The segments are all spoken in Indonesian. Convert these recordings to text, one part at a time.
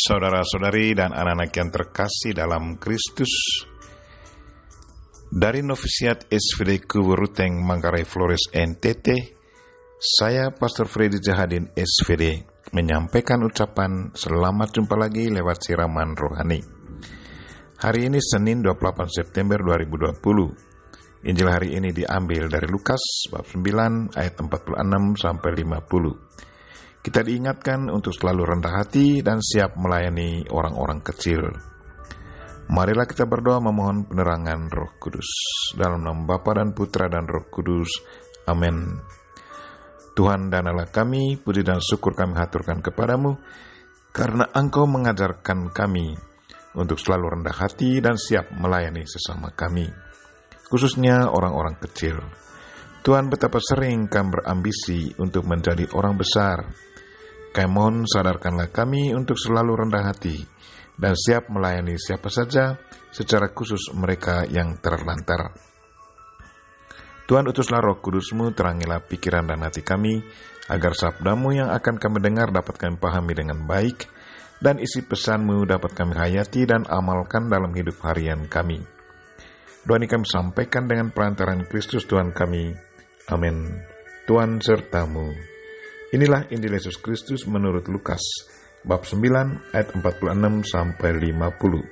Saudara-saudari dan anak-anak yang terkasih dalam Kristus, dari Novisiat SVD Kuburuteng Manggarai Flores NTT, saya Pastor Freddy Jahadin SVD menyampaikan ucapan selamat jumpa lagi lewat siraman rohani. Hari ini Senin 28 September 2020. Injil hari ini diambil dari Lukas bab 9 ayat 46 sampai 50. Kita diingatkan untuk selalu rendah hati dan siap melayani orang-orang kecil. Marilah kita berdoa memohon penerangan Roh Kudus. Dalam nama Bapa dan Putra dan Roh Kudus. Amin. Tuhan dan Allah kami, puji dan syukur kami haturkan kepadamu, karena Engkau mengajarkan kami untuk selalu rendah hati dan siap melayani sesama kami, khususnya orang-orang kecil. Tuhan, betapa sering kami berambisi untuk menjadi orang besar. Kami mohon sadarkanlah kami untuk selalu rendah hati dan siap melayani siapa saja, secara khusus mereka yang terlantar. Tuhan, utuslah Roh Kudus-Mu, terangilah pikiran dan hati kami, agar sabda-Mu yang akan kami dengar dapat kami pahami dengan baik, dan isi pesan-Mu dapat kami hayati dan amalkan dalam hidup harian kami. Doa ini kami sampaikan dengan perantaraan Kristus Tuhan kami. Amin. Tuhan sertamu. Inilah Injil Yesus Kristus menurut Lukas, bab 9 ayat 46 sampai 50.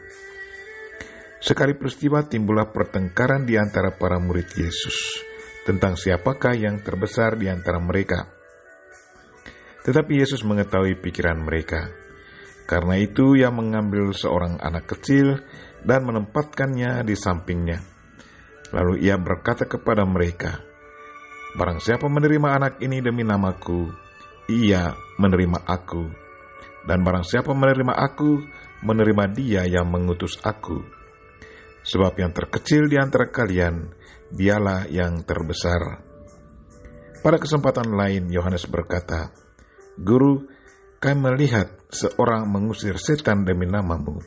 Sekali peristiwa timbullah pertengkaran di antara para murid Yesus tentang siapakah yang terbesar di antara mereka. Tetapi Yesus mengetahui pikiran mereka. Karena itu ia mengambil seorang anak kecil dan menempatkannya di sampingnya. Lalu ia berkata kepada mereka, "Barang siapa menerima anak ini demi namaku, ia menerima aku. Dan barang siapa menerima aku, menerima dia yang mengutus aku. Sebab yang terkecil di antara kalian, dialah yang terbesar." Pada kesempatan lain, Yohanes berkata, "Guru, kami melihat seorang mengusir setan demi namamu,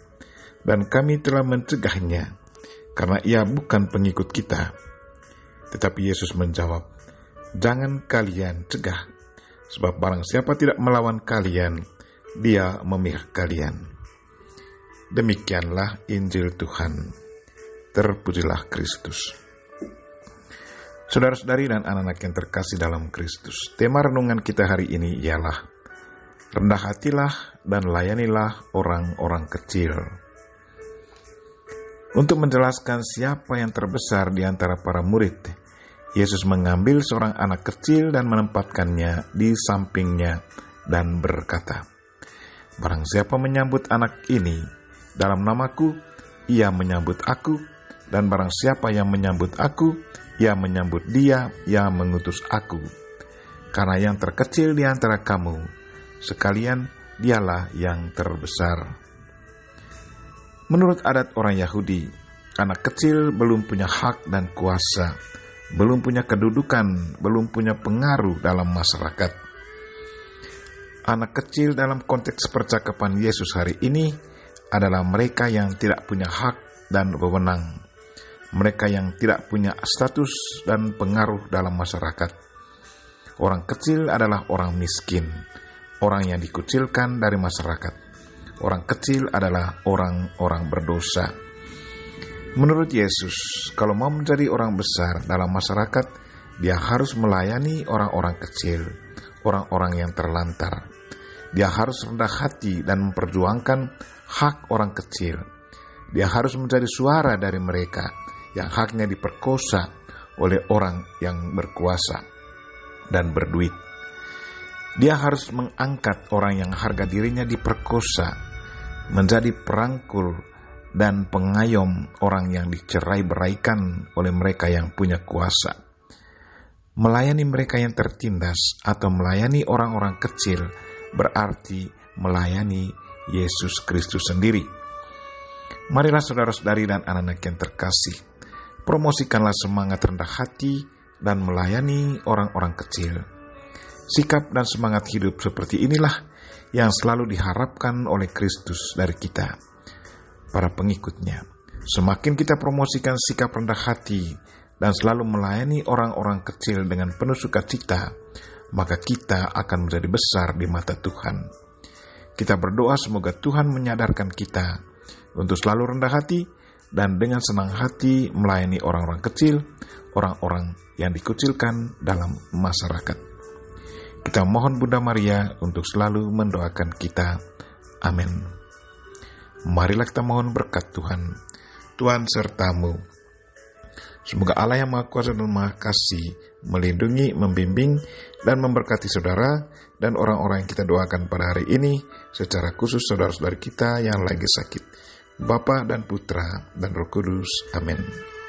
dan kami telah mencegahnya, karena ia bukan pengikut kita." Tetapi Yesus menjawab, "Jangan kalian cegah, sebab barang siapa tidak melawan kalian, dia memihak kalian." Demikianlah Injil Tuhan. Terpujilah Kristus. Saudara-saudari dan anak-anak yang terkasih dalam Kristus, tema renungan kita hari ini ialah rendah hatilah dan layanilah orang-orang kecil. Untuk menjelaskan siapa yang terbesar di antara para murid, Yesus mengambil seorang anak kecil dan menempatkannya di sampingnya dan berkata, "Barang siapa menyambut anak ini dalam namaku, ia menyambut aku, dan barang siapa yang menyambut aku, ia menyambut dia yang mengutus aku. Karena yang terkecil di antara kamu, sekalian dialah yang terbesar." Menurut adat orang Yahudi, anak kecil belum punya hak dan kuasa, belum punya kedudukan, belum punya pengaruh dalam masyarakat. Anak kecil dalam konteks percakapan Yesus hari ini adalah mereka yang tidak punya hak dan wewenang, mereka yang tidak punya status dan pengaruh dalam masyarakat. Orang kecil adalah orang miskin, orang yang dikucilkan dari masyarakat. Orang kecil adalah orang-orang berdosa. Menurut Yesus, kalau mau menjadi orang besar dalam masyarakat, dia harus melayani orang-orang kecil, orang-orang yang terlantar. Dia harus rendah hati dan memperjuangkan hak orang kecil. Dia harus menjadi suara dari mereka yang haknya diperkosa oleh orang yang berkuasa dan berduit. Dia harus mengangkat orang yang harga dirinya diperkosa, menjadi perangkul dan pengayom orang yang dicerai-beraikan oleh mereka yang punya kuasa. Melayani mereka yang tertindas atau melayani orang-orang kecil berarti melayani Yesus Kristus sendiri. Marilah saudara-saudari dan anak-anak yang terkasih, promosikanlah semangat rendah hati dan melayani orang-orang kecil. Sikap dan semangat hidup seperti inilah yang selalu diharapkan oleh Kristus dari kita, para pengikutnya. Semakin kita promosikan sikap rendah hati dan selalu melayani orang-orang kecil dengan penuh sukacita, maka kita akan menjadi besar di mata Tuhan. Kita berdoa semoga Tuhan menyadarkan kita untuk selalu rendah hati dan dengan senang hati melayani orang-orang kecil, orang-orang yang dikucilkan dalam masyarakat. Kita mohon Bunda Maria untuk selalu mendoakan kita. Amin. Marilah kita mohon berkat Tuhan. Tuhan sertamu. Semoga Allah yang Maha Kuasa dan Maha Kasih melindungi, membimbing, dan memberkati saudara dan orang-orang yang kita doakan pada hari ini, secara khusus saudara-saudari kita yang lagi sakit, Bapa dan Putra dan Roh Kudus. Amin.